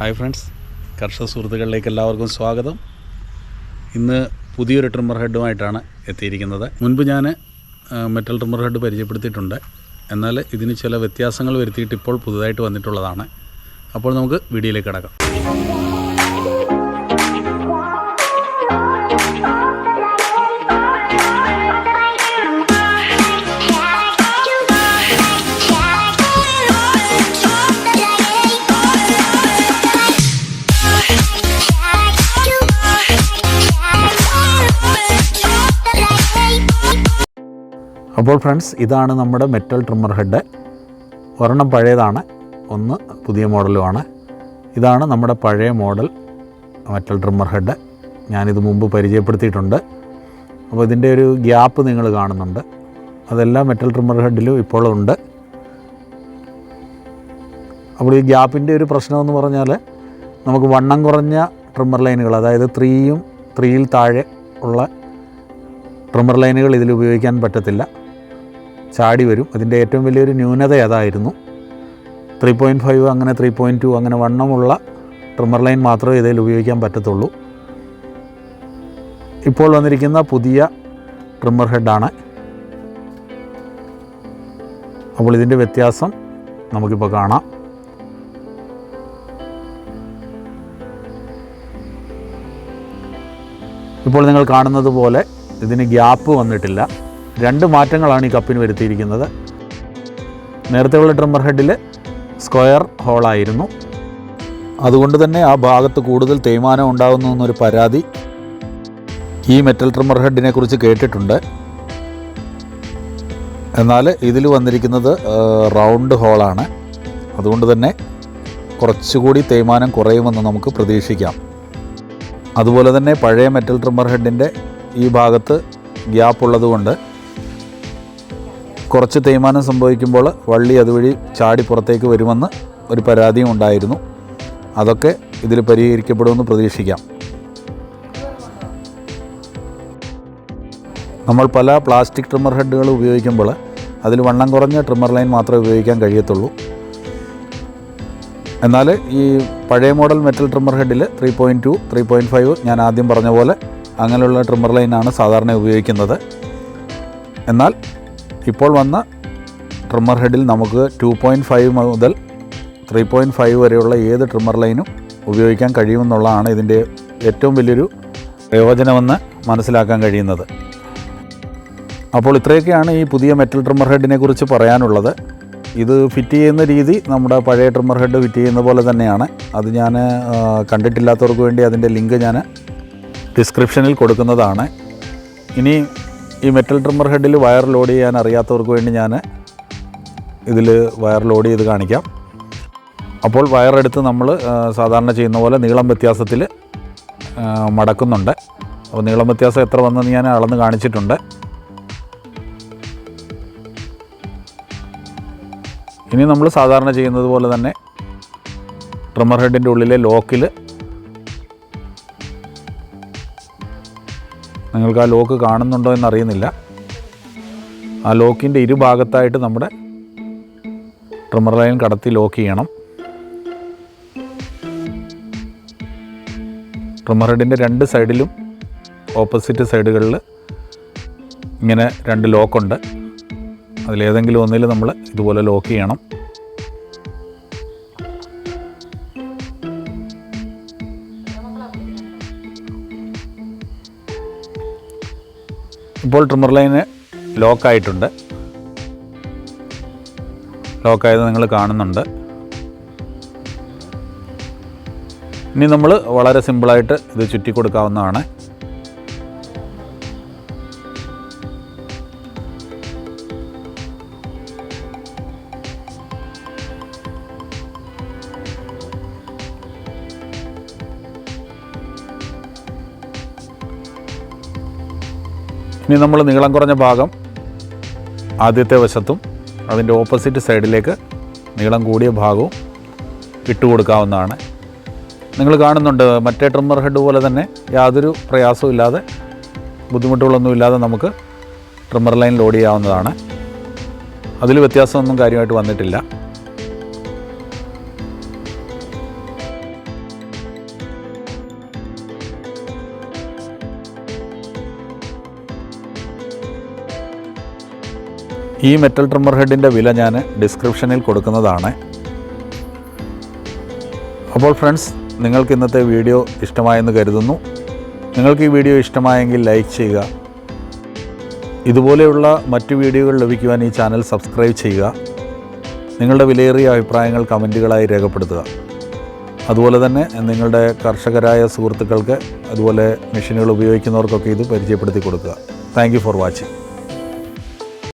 Hi friends, കർഷക സുഹൃത്തുക്കളിലേക്ക് എല്ലാവർക്കും സ്വാഗതം. ഇന്ന് പുതിയൊരു ട്രിമ്മർ ഹെഡുമായിട്ടാണ് എത്തിയിരിക്കുന്നത്. മുൻപ് ഞാൻ മെറ്റൽ ട്രിമ്മർ ഹെഡ് പരിചയപ്പെടുത്തിയിട്ടുണ്ട്. എന്നാൽ ഇതിന് ചില വ്യത്യാസങ്ങൾ വരുത്തിയിട്ട് ഇപ്പോൾ പുതുതായിട്ട് വന്നിട്ടുള്ളതാണ്. അപ്പോൾ നമുക്ക് വീഡിയോയിലേക്ക് കിടക്കാം. അപ്പോൾ ഫ്രണ്ട്സ്, ഇതാണ് നമ്മുടെ മെറ്റൽ ട്രിമ്മർ ഹെഡ്. ഒരെണ്ണം പഴയതാണ്, ഒന്ന് പുതിയ മോഡലുമാണ്. ഇതാണ് നമ്മുടെ പഴയ മോഡൽ മെറ്റൽ ട്രിമ്മർ ഹെഡ്. ഞാനിത് മുമ്പ് പരിചയപ്പെടുത്തിയിട്ടുണ്ട്. അപ്പോൾ ഇതിൻ്റെ ഒരു ഗ്യാപ്പ് നിങ്ങൾ കാണുന്നുണ്ട്. അതെല്ലാം മെറ്റൽ ട്രിമ്മർ ഹെഡിലും ഇപ്പോഴും ഉണ്ട്. അപ്പോൾ ഈ ഗ്യാപ്പിൻ്റെ ഒരു പ്രശ്നമെന്ന് പറഞ്ഞാൽ, നമുക്ക് വണ്ണം കുറഞ്ഞ ട്രിമ്മർ ലൈനുകൾ, അതായത് 3ൽ താഴെ ഉള്ള ട്രിമ്മർ ലൈനുകൾ ഇതിൽ ഉപയോഗിക്കാൻ പറ്റത്തില്ല, ചാടി വരും. അതിൻ്റെ ഏറ്റവും വലിയൊരു ന്യൂനത അതായിരുന്നു. 3.5 അങ്ങനെ 3.2 അങ്ങനെ വണ്ണമുള്ള ട്രിമ്മർ ലൈൻ മാത്രമേ ഇതിൽ ഉപയോഗിക്കാൻ പറ്റത്തുള്ളൂ. ഇപ്പോൾ വന്നിരിക്കുന്ന പുതിയ ട്രിമ്മർ ഹെഡാണ്. അപ്പോൾ ഇതിൻ്റെ വ്യത്യാസം നമുക്കിപ്പോൾ കാണാം. ഇപ്പോൾ നിങ്ങൾ കാണുന്നത് പോലെ ഇതിന് ഗ്യാപ്പ് വന്നിട്ടില്ല. 2 മാറ്റങ്ങളാണ് ഈ കപ്പിന് വരുത്തിയിരിക്കുന്നത്. നേരത്തെയുള്ള ട്രിമ്മർ ഹെഡിൽ സ്ക്വയർ ഹോളായിരുന്നു. അതുകൊണ്ട് തന്നെ ആ ഭാഗത്ത് കൂടുതൽ തേയ്മാനം ഉണ്ടാകുന്നു എന്നൊരു പരാതി ഈ മെറ്റൽ ട്രിമ്മർ ഹെഡിനെ കുറിച്ച് കേട്ടിട്ടുണ്ട്. എന്നാൽ ഇതിൽ വന്നിരിക്കുന്നത് റൗണ്ട് ഹോളാണ്. അതുകൊണ്ട് തന്നെ കുറച്ചുകൂടി തേയ്മാനം കുറയുമെന്ന് നമുക്ക് പ്രതീക്ഷിക്കാം. അതുപോലെ തന്നെ പഴയ മെറ്റൽ ട്രിമ്മർ ഹെഡിൻ്റെ ഈ ഭാഗത്ത് ഗ്യാപ്പ് ഉള്ളതുകൊണ്ട് കുറച്ച് തേയ്മാനം സംഭവിക്കുമ്പോൾ വള്ളി അതുവഴി ചാടി പുറത്തേക്ക് വരുമെന്ന് ഒരു പരാതിയും ഉണ്ടായിരുന്നു. അതൊക്കെ ഇതിൽ പരിഹരിക്കപ്പെടുമെന്ന് പ്രതീക്ഷിക്കാം. നമ്മൾ പല പ്ലാസ്റ്റിക് ട്രിമ്മർ ഹെഡുകൾ ഉപയോഗിക്കുമ്പോൾ അതിൽ വണ്ണം കുറഞ്ഞ ട്രിമ്മർ ലൈൻ മാത്രമേ ഉപയോഗിക്കാൻ കഴിയത്തുള്ളൂ. എന്നാൽ ഈ പഴയ മോഡൽ മെറ്റൽ ട്രിമ്മർ ഹെഡിൽ 3.2, 3.5 ഞാൻ ആദ്യം പറഞ്ഞ പോലെ അങ്ങനെയുള്ള ട്രിമ്മർ ലൈനാണ് സാധാരണ ഉപയോഗിക്കുന്നത്. എന്നാൽ ഇപ്പോൾ വന്ന ട്രിമ്മർ ഹെഡിൽ നമുക്ക് 2.5 മുതൽ 3.5 വരെയുള്ള ഏത് ട്രിമ്മർ ലൈനും ഉപയോഗിക്കാൻ കഴിയുമെന്നുള്ളതാണ് ഇതിൻ്റെ ഏറ്റവും വലിയൊരു പ്രയോജനമെന്ന് മനസ്സിലാക്കാൻ കഴിയുന്നത്. അപ്പോൾ ഇത്രയൊക്കെയാണ് ഈ പുതിയ മെറ്റൽ ട്രിമ്മർ ഹെഡിനെ കുറിച്ച് പറയാനുള്ളത്. ഇത് ഫിറ്റ് ചെയ്യുന്ന രീതി നമ്മുടെ പഴയ ട്രിമ്മർ ഹെഡ് ഫിറ്റ് ചെയ്യുന്ന പോലെ തന്നെയാണ്. അത് ഞാൻ കണ്ടിട്ടില്ലാത്തവർക്ക് വേണ്ടി അതിൻ്റെ ലിങ്ക് ഞാൻ ഡിസ്ക്രിപ്ഷനിൽ കൊടുക്കുന്നതാണ്. ഇനി ഈ മെറ്റൽ ട്രിമ്മർ ഹെഡിൽ വയർ ലോഡ് ചെയ്യാൻ അറിയാത്തവർക്ക് വേണ്ടി ഞാൻ ഇതിൽ വയർ ലോഡ് ചെയ്ത് കാണിക്കാം. അപ്പോൾ വയറെടുത്ത് നമ്മൾ സാധാരണ ചെയ്യുന്ന പോലെ നീളം വ്യത്യാസത്തിൽ മടക്കുന്നുണ്ട്. അപ്പോൾ നീളം വ്യത്യാസം എത്ര വന്നെന്ന് ഞാൻ അളന്ന് കാണിച്ചിട്ടുണ്ട്. ഇനി നമ്മൾ സാധാരണ ചെയ്യുന്നത് പോലെ തന്നെ ട്രിമ്മർ ഹെഡിൻ്റെ ഉള്ളിലെ ലോക്കിൽ നിങ്ങൾക്ക് ആ ലോക്ക് കാണുന്നുണ്ടോ എന്നറിയുന്നില്ല. ആ ലോക്കിൻ്റെ ഇരുഭാഗത്തായിട്ട് നമ്മുടെ ട്രിമ്മർ ലൈൻ കടത്തി ലോക്ക് ചെയ്യണം. ട്രിമ്മർ ഹെഡിൻ്റെ 2 സൈഡിലും ഓപ്പോസിറ്റ് സൈഡുകളിൽ ഇങ്ങനെ 2 ലോക്കുണ്ട്. അതിലേതെങ്കിലും ഒന്നിൽ നമ്മൾ ഇതുപോലെ ലോക്ക് ചെയ്യണം. ഇപ്പോൾ ട്രിമ്മർ ലൈന് ലോക്കായിട്ടുണ്ട്. ലോക്കായത് നിങ്ങൾ കാണുന്നുണ്ട്. ഇനി നമ്മൾ വളരെ സിമ്പിളായിട്ട് ഇത് ചുറ്റി കൊടുക്കാവുന്നതാണ്. ഇനി നമ്മൾ നീളം കുറഞ്ഞ ഭാഗം ആദ്യത്തെ വശത്തും അതിൻ്റെ ഓപ്പോസിറ്റ് സൈഡിലേക്ക് നീളം കൂടിയ ഭാഗവും ഇട്ട് കൊടുക്കാവുന്നതാണ്. നിങ്ങൾ കാണുന്നുണ്ട്, മറ്റേ ട്രിമ്മർ ഹെഡ് പോലെ തന്നെ യാതൊരു പ്രയാസവും ഇല്ലാതെ, ബുദ്ധിമുട്ടുകളൊന്നുമില്ലാതെ നമുക്ക് ട്രിമ്മർ ലൈൻ ലോഡ് ചെയ്യാവുന്നതാണ്. അതിൽ വ്യത്യാസമൊന്നും കാര്യമായിട്ട് വന്നിട്ടില്ല. ഈ മെറ്റൽ ട്രിമ്മർ ഹെഡിൻ്റെ വില ഞാൻ ഡിസ്ക്രിപ്ഷനിൽ കൊടുക്കുന്നതാണ്. അപ്പോൾ ഫ്രണ്ട്സ്, നിങ്ങൾക്ക് ഇന്നത്തെ വീഡിയോ ഇഷ്ടമായെന്ന് കരുതുന്നു. നിങ്ങൾക്ക് ഈ വീഡിയോ ഇഷ്ടമായെങ്കിൽ ലൈക്ക് ചെയ്യുക. ഇതുപോലെയുള്ള മറ്റു വീഡിയോകൾ ലഭിക്കുവാൻ ഈ ചാനൽ സബ്സ്ക്രൈബ് ചെയ്യുക. നിങ്ങളുടെ വിലയേറിയ അഭിപ്രായങ്ങൾ കമൻറ്റുകളായി രേഖപ്പെടുത്തുക. അതുപോലെ തന്നെ നിങ്ങളുടെ കർഷകരായ സുഹൃത്തുക്കൾക്ക് അതുപോലെ മെഷീനുകൾ ഉപയോഗിക്കുന്നവർക്കൊക്കെ ഇത് പരിചയപ്പെടുത്തി കൊടുക്കുക. Thank you for watching.